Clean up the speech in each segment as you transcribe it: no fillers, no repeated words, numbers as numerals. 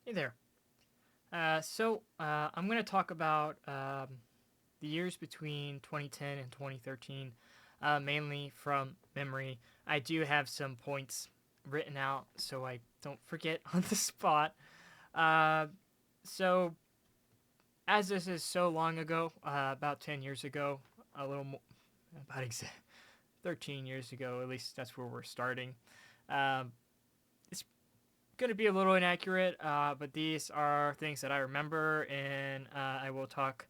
Hey there. I'm going to talk about the years between 2010 and 2013, mainly from memory. I do have some points written out so I don't forget on the spot. Uh, so, as this is so long ago, about 10 years ago, a little more, about 13 years ago, at least that's where we're starting. Um, it's going to be a little inaccurate, but these are things that I remember, and I will talk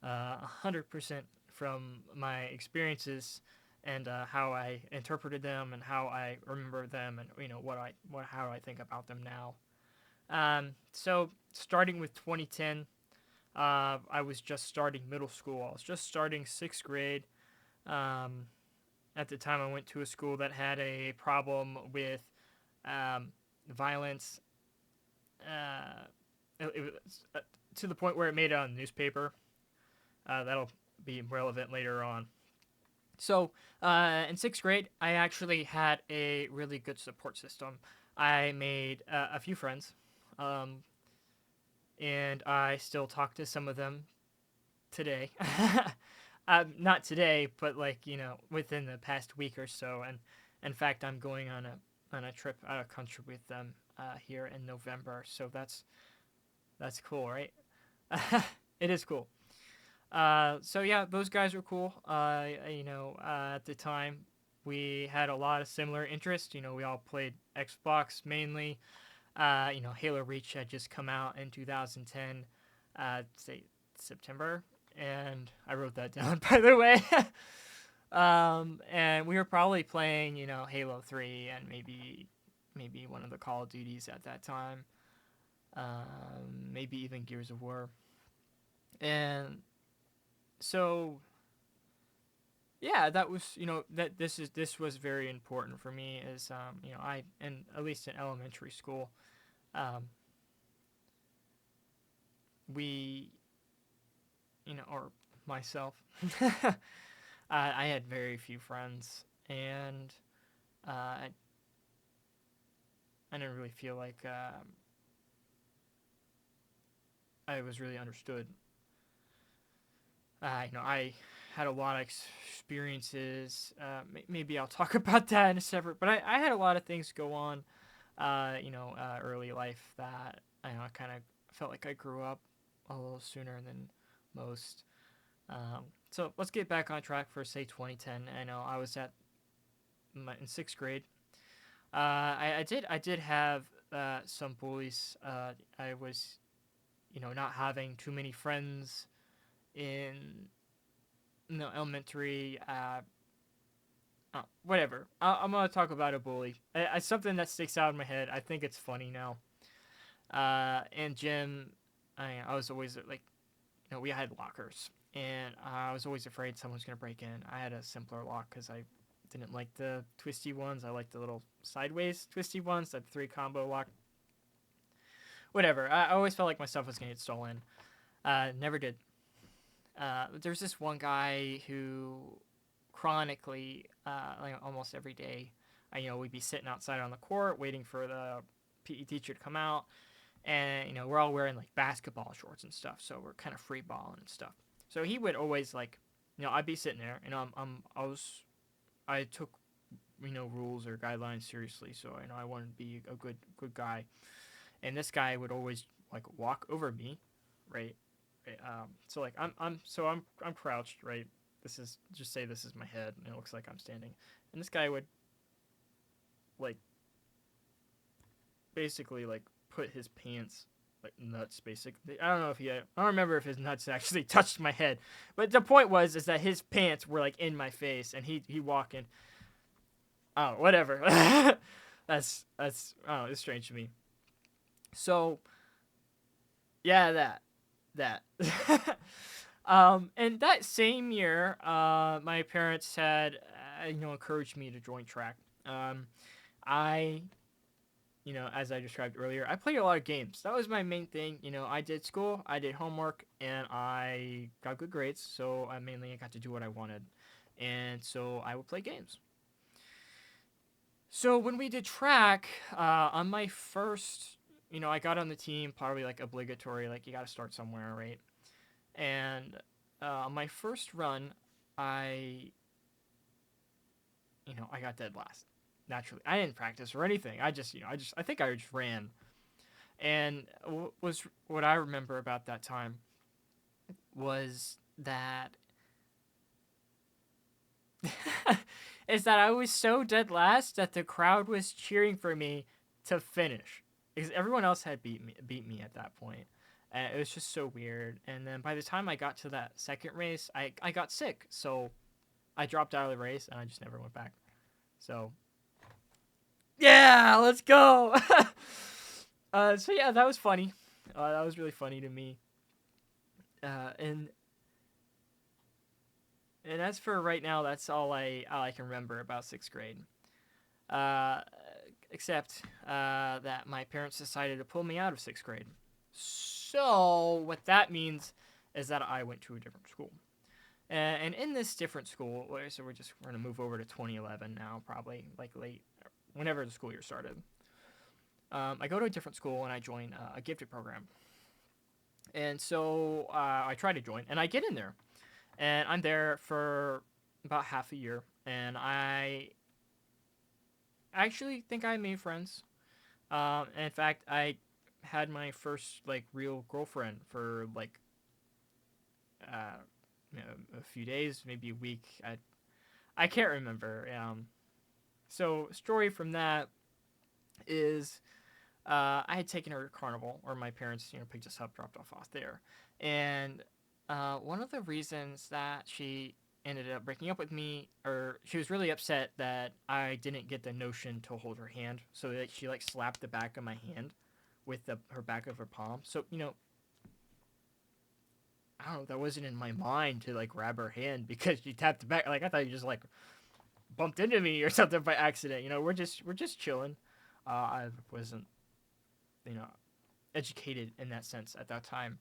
100% from my experiences and how I interpreted them and how I remember them and how I think about them now. So starting with 2010, I was just starting middle school. I was just starting sixth grade. Um, at the time, I went to a school that had a problem with um, violence. It was to the point where it made it on the newspaper. That'll be relevant later on. So, in sixth grade, I actually had a really good support system. I made a few friends, um, and I still talk to some of them today. Not today, but within the past week or so. And in fact, I'm going on a trip out of country with them here in November. So that's cool, right? It is cool. So yeah, those guys were cool. At the time, we had a lot of similar interests. We all played Xbox mainly. Halo Reach had just come out in 2010, say September, and I wrote that down by the way. And we were probably playing, Halo 3 and maybe one of the Call of Duties at that time. Maybe even Gears of War. And so yeah, that was that this was very important for me as I and at least in elementary school, um, we or myself, I had very few friends, and I didn't really feel like I was really understood. I had a lot of experiences. Maybe I'll talk about that in a separate. But I had a lot of things go on, early life that I kind of felt like I grew up a little sooner than most. So let's get back on track for say 2010. I know I was in sixth grade. I did have some bullies. I was not having too many friends in elementary. Whatever. I'm gonna talk about a bully. Something that sticks out in my head. I think it's funny now. In gym, I was always like, we had lockers, and I was always afraid someone was gonna break in. I had a simpler lock because I didn't like the twisty ones. I liked the little sideways twisty ones, that three combo lock. Whatever. I always felt like my stuff was gonna get stolen. Never did. There's this one guy who chronically, like almost every day, we'd be sitting outside on the court waiting for the PE teacher to come out, and we're all wearing like basketball shorts and stuff, so we're kind of free balling and stuff. So he would always like, I'd be sitting there, and I took rules or guidelines seriously, so I wanted to be a good guy, and this guy would always like walk over me, right? So like I'm crouched, right? This is just say this is my head, and it looks like I'm standing, and this guy would like basically like put his pants like nuts basically. I don't remember if his nuts actually touched my head, but the point was is that his pants were like in my face, and he walking. Oh, whatever. That's oh, it's strange to me. So yeah, that. And that same year, my parents had, encouraged me to join track. I, as I described earlier, I played a lot of games. That was my main thing. I did school, I did homework, and I got good grades. So I got to do what I wanted, and so I would play games. So when we did track, on my first I got on the team, probably like obligatory, like you got to start somewhere, right? And my first run, I, I got dead last. Naturally, I didn't practice or anything. I think I just ran. And was what I remember about that time was that is that I was so dead last that the crowd was cheering for me to finish because everyone else had beat me at that point. And it was just so weird. And then by the time I got to that second race, I got sick, so I dropped out of the race and I just never went back. So yeah, let's go. So yeah, that was funny. That was really funny to me. And as for right now, that's all I can remember about sixth grade. Uh, Except that my parents decided to pull me out of sixth grade. So what that means is that I went to a different school. And in this different school, so we're gonna move over to 2011 now, probably like late, whenever the school year started. I go to a different school and I join a gifted program. And so I try to join and I get in there, and I'm there for about half a year, and I actually think I made friends. In fact, I had my first like real girlfriend for like uh, a few days, maybe a week. I can't remember. So story from that is I had taken her to carnival, or my parents picked us up, dropped off there, and one of the reasons that she ended up breaking up with me, or she was really upset that I didn't get the notion to hold her hand, so that she like slapped the back of my hand with her back of her palm. So I don't know, that wasn't in my mind to like grab her hand because she tapped the back. Like I thought you just like bumped into me or something by accident. We're just chilling. I wasn't you know educated in that sense at that time.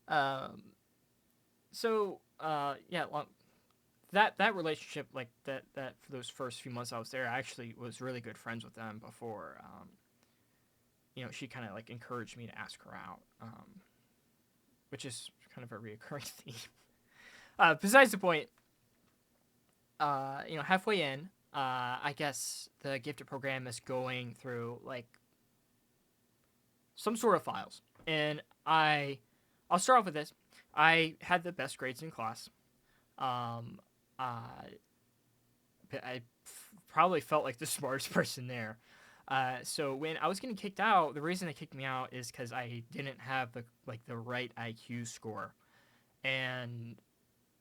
Um, yeah, that relationship, like that for those first few months I was there, I actually was really good friends with them before. She kind of like encouraged me to ask her out, which is kind of a reoccurring theme. Besides the point, halfway in, I guess the gifted program is going through like some sort of files, and I'll start off with this. I had the best grades in class. Um, uh, probably felt like the smartest person there. So when I was getting kicked out, the reason they kicked me out is because I didn't have the right IQ score, and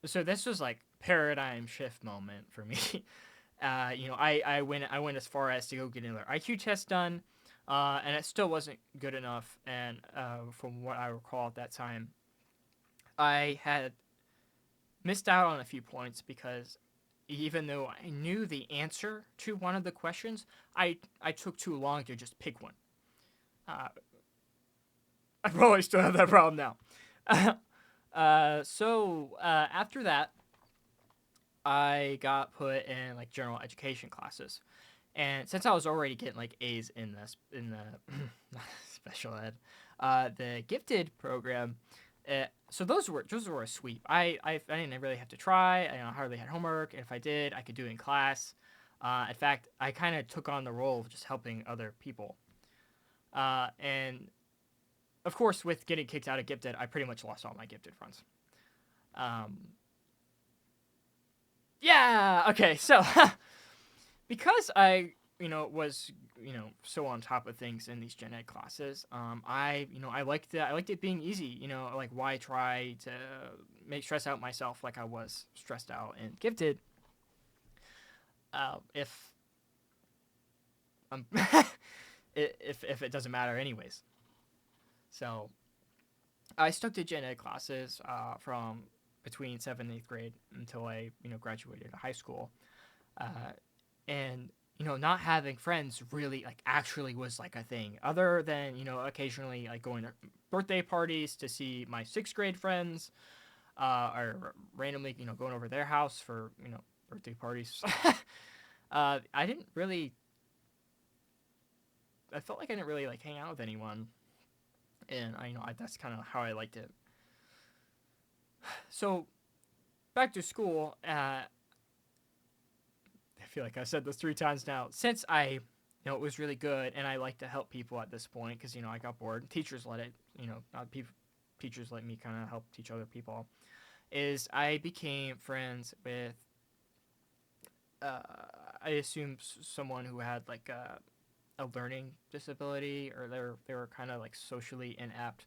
so this was like paradigm shift moment for me. I went as far as to go get another IQ test done, and it still wasn't good enough. And from what I recall at that time, I had missed out on a few points because even though I knew the answer to one of the questions, I took too long to just pick one. Uh, I probably still have that problem now. After that, I got put in like general education classes, and since I was already getting like A's in the special ed, the gifted program, so those were a sweep. I didn't really have to try. I hardly had homework, and if I did, I could do it in class. In fact, I kind of took on the role of just helping other people. And of course, with getting kicked out of gifted, I pretty much lost all my gifted friends. Um, yeah. Okay. So because I was so on top of things in these gen ed classes, I liked it being easy. Like why try to make stress out myself like I was stressed out and gifted, if um if it doesn't matter anyways. So I stuck to gen ed classes from between 7th and 8th grade until I graduated high school. And not having friends really like actually was like a thing, other than occasionally like going to birthday parties to see my sixth grade friends, or randomly going over their house for birthday parties. I didn't really I felt like I didn't really like hang out with anyone, and that's kind of how I liked it. So back to school. I feel like I said this 3 times now. Since it was really good, and I like to help people at this point because I got bored. Teachers let it, not people. Teachers let me kind of help teach other people. Is I became friends with, uh, I assume someone who had like a learning disability, or they were kind of like socially inept,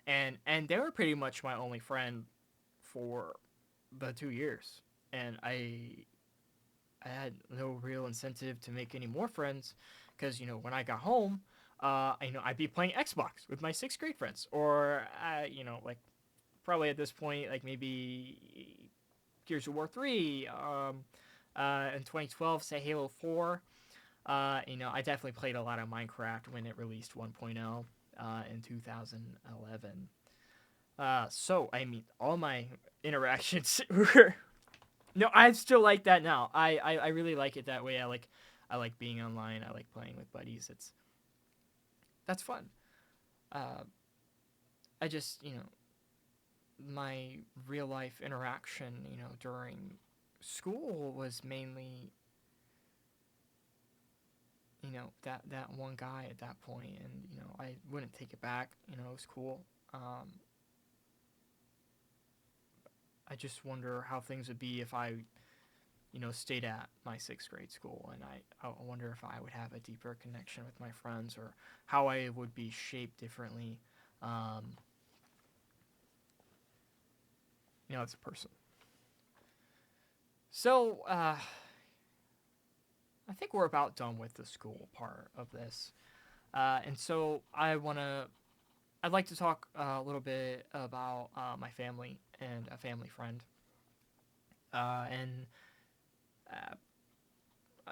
and they were pretty much my only friend for the 2 years, and I had no real incentive to make any more friends because when I got home, I'd be playing Xbox with my sixth grade friends, or like probably at this point like maybe Gears of War 3, in 2012, say Halo 4. I definitely played a lot of Minecraft when it released 1.0 in 2011. So I mean, all my interactions were no, I still like that now. I really like it that way. I like being online. I like playing with buddies. That's fun. Uh, I just my real life interaction during school was mainly that one guy at that point, and I wouldn't take it back. It was cool. I just wonder how things would be if I stayed at my sixth grade school, and I wonder if I would have a deeper connection with my friends, or how I would be shaped differently, um, as a person. So, I think we're about done with the school part of this. And so I'd like to talk a little bit about my family and a family friend. And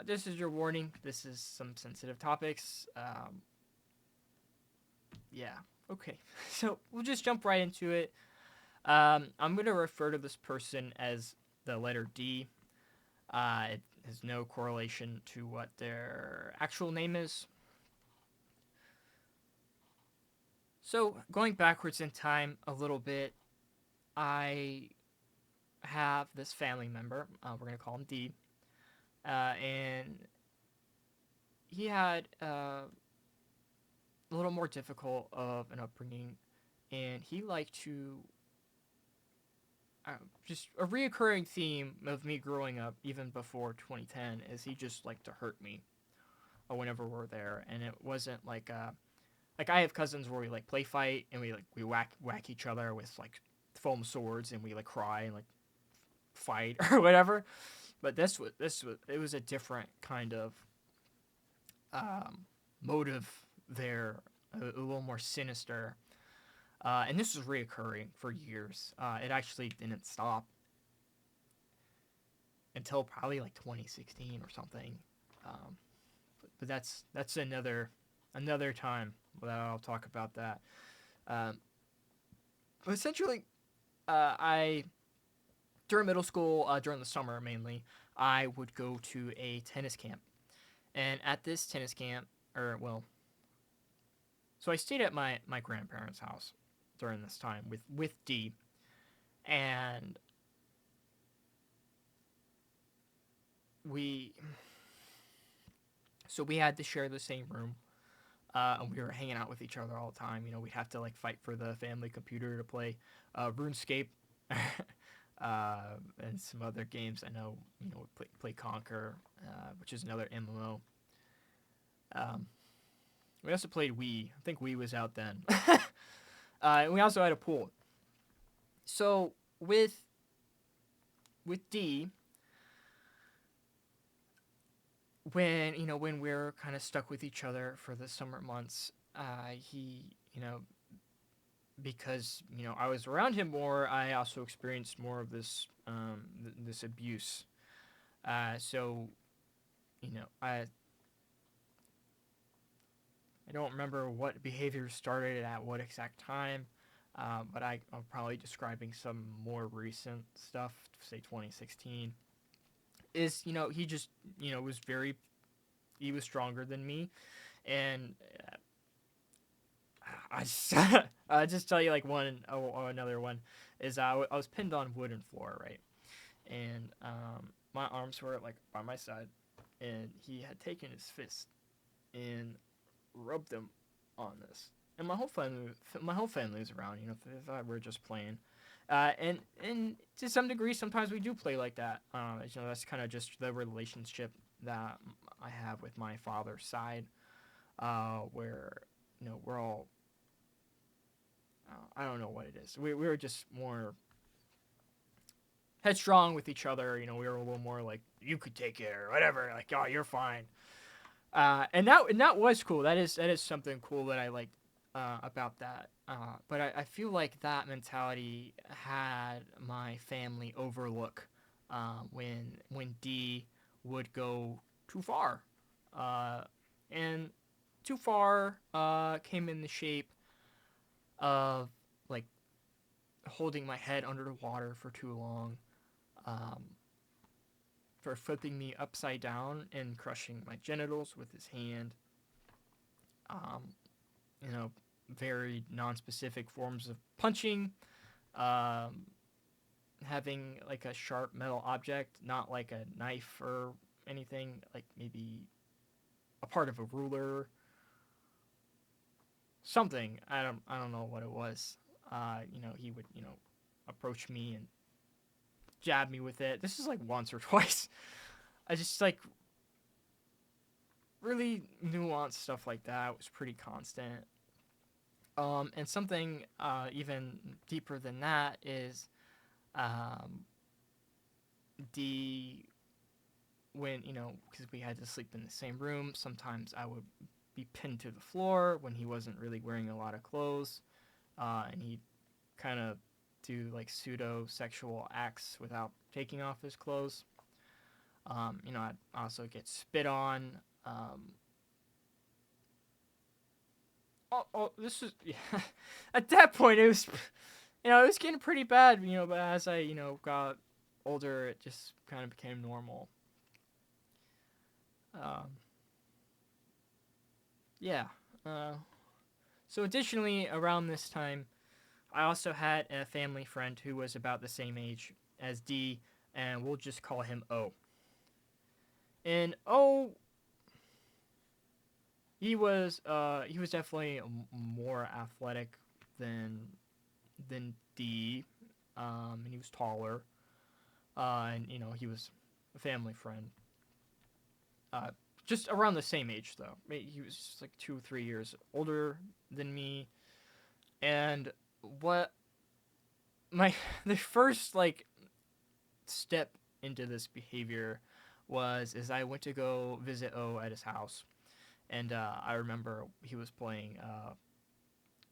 This is your warning. This is some sensitive topics. Yeah. Okay. So we'll just jump right into it. I'm going to refer to this person as the letter D. It has no correlation to what their actual name is. So, going backwards in time a little bit, I have this family member. We're going to call him D. And he had a little more difficult of an upbringing. And he liked to, just a reoccurring theme of me growing up, even before 2010, is he just liked to hurt me whenever we're there. And it wasn't like I have cousins where we like play fight, and we whack each other with like foam swords, and we like cry and like fight or whatever. But this was it was a different kind of motive there, a little more sinister. And this was reoccurring for years. It actually didn't stop until probably like 2016 or something. But that's another time that I'll talk about that. Um, but essentially, I during middle school, during the summer mainly, I would go to a tennis camp, and at this tennis camp, or well, so I stayed at my grandparents' house during this time with D, and we we had to share the same room. And we were hanging out with each other all the time. We'd have to like fight for the family computer to play RuneScape, and some other games. I know we play Conquer, which is another MMO. Um, we also played Wii. I think Wii was out then. And we also had a pool. So with D, when we're kind of stuck with each other for the summer months, he because I was around him more, I also experienced more of this abuse. So I don't remember what behavior started at what exact time, but I'm probably describing some more recent stuff, say 2016. Is he just was very he was stronger than me, And I just, I just tell you like another one is I was pinned on wooden floor, right, and my arms were like by my side, and he had taken his fist and rubbed them on this, and my whole family was around. If I were just playing, and to some degree, sometimes we do play like that. That's kind of just the relationship that I have with my father's side, where we're all. I don't know what it is. We were just more headstrong with each other. We were a little more like you could take it or whatever. Like, oh, you're fine. And that was cool. That is something cool that I liked about that. But I feel like that mentality had my family overlook when D would go too far, and too far came in the shape of like holding my head under the water for too long, um, for flipping me upside down and crushing my genitals with his hand. Um, you know, very non-specific forms of punching, um, having like a sharp metal object, not like a knife or anything, like maybe a part of a ruler, something. I don't know what it was. He would approach me and jab me with it. This is like once or twice. I just like really nuanced stuff like that was pretty constant. And something even deeper than that is um, the when because we had to sleep in the same room. Sometimes I would be pinned to the floor when he wasn't really wearing a lot of clothes, and he'd kind of do like pseudo sexual acts without taking off his clothes. I'd also get spit on. This is yeah. At that point, it was getting pretty bad. But as I got older, it just kind of became normal. Um, yeah. Uh, so additionally, around this time, I also had a family friend who was about the same age as D, and we'll just call him O. And O, he was definitely more athletic than D, and he was taller, and he was a family friend. Uh, just around the same age though. He was just like 2 3 years older than me, and what my the first like step into this behavior was is I went to go visit O at his house, and I remember he was playing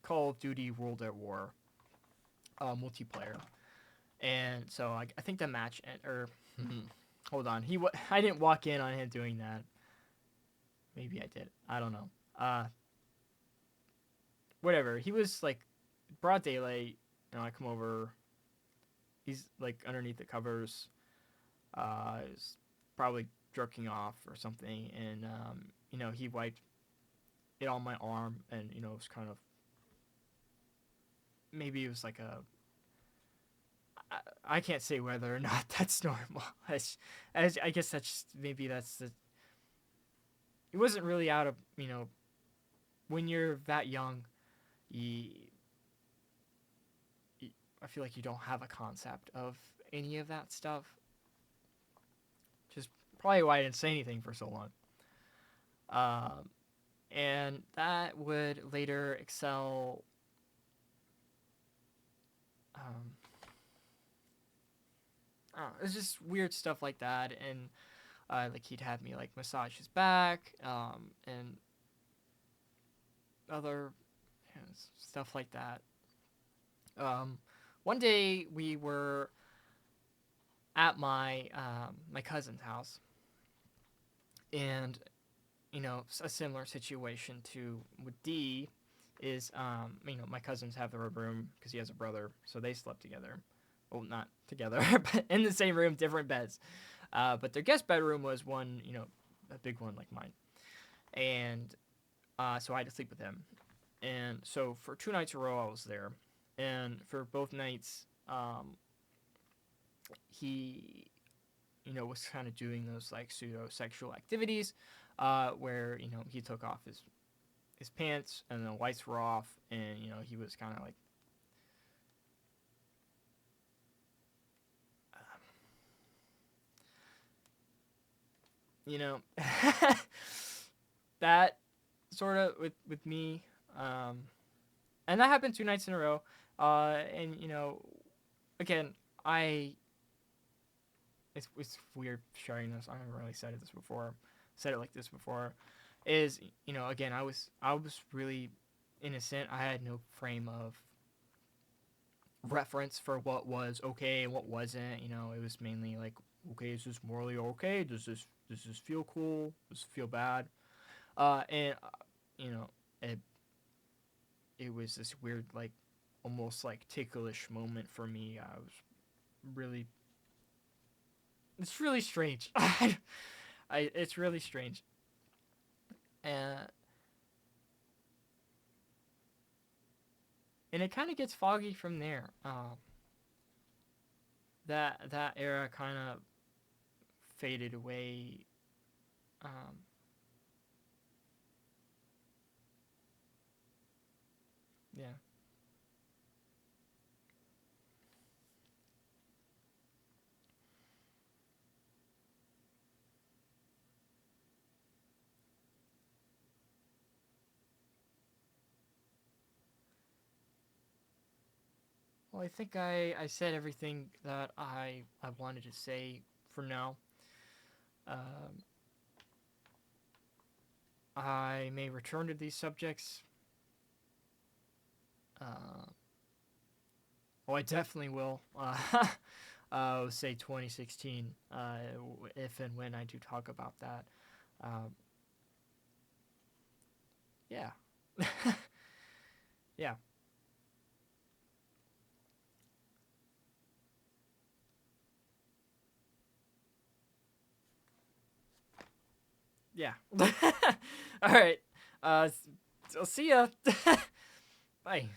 Call of Duty World at War multiplayer, and so I think the match or hold on, I didn't walk in on him doing that. Maybe I did. I don't know. Whatever. He was like broad daylight. I come over. He's like underneath the covers. He's probably jerking off or something, and he wiped it on my arm, and it was kind of maybe it was like I can't say whether or not that's normal. I guess that's just, maybe that's the. It wasn't really out of when you're that young, you, I feel like you don't have a concept of any of that stuff. Just probably why I didn't say anything for so long. Um, and that would later excel. Um, it's just weird stuff like that, and like he'd have me like massage his back, and other stuff like that. Um, One day we were at my cousin's house, and a similar situation to with D is my cousins have their room because he has a brother, so they slept together. Well, not together, but in the same room, different beds. But their guest bedroom was one, a big one like mine, and So I had to sleep with him. And so for 2 nights in a row, I was there. And for both nights, he, was kind of doing those like pseudo sexual activities, where he took off his pants and the lights were off, and he was kind of like, you know, that sort of with me, and that happened 2 nights in a row. And again, I it's weird sharing this. I haven't really said it like this before. Is again, I was really innocent. I had no frame of reference for what was okay and what wasn't. It was mainly like, okay, is this morally okay? Does this feel cool? Does it feel bad? And it it was this weird, like, almost like ticklish moment for me. I was really, it's really strange. It's really strange, and it kind of gets foggy from there. That era kind of faded away. Um, yeah. Well, I think I said everything that I wanted to say for now. Um, I may return to these subjects. Uh, well, I definitely will. Say 2016, if and when I do talk about that. Um, yeah. Yeah. Yeah. All right. I'll see ya. Bye.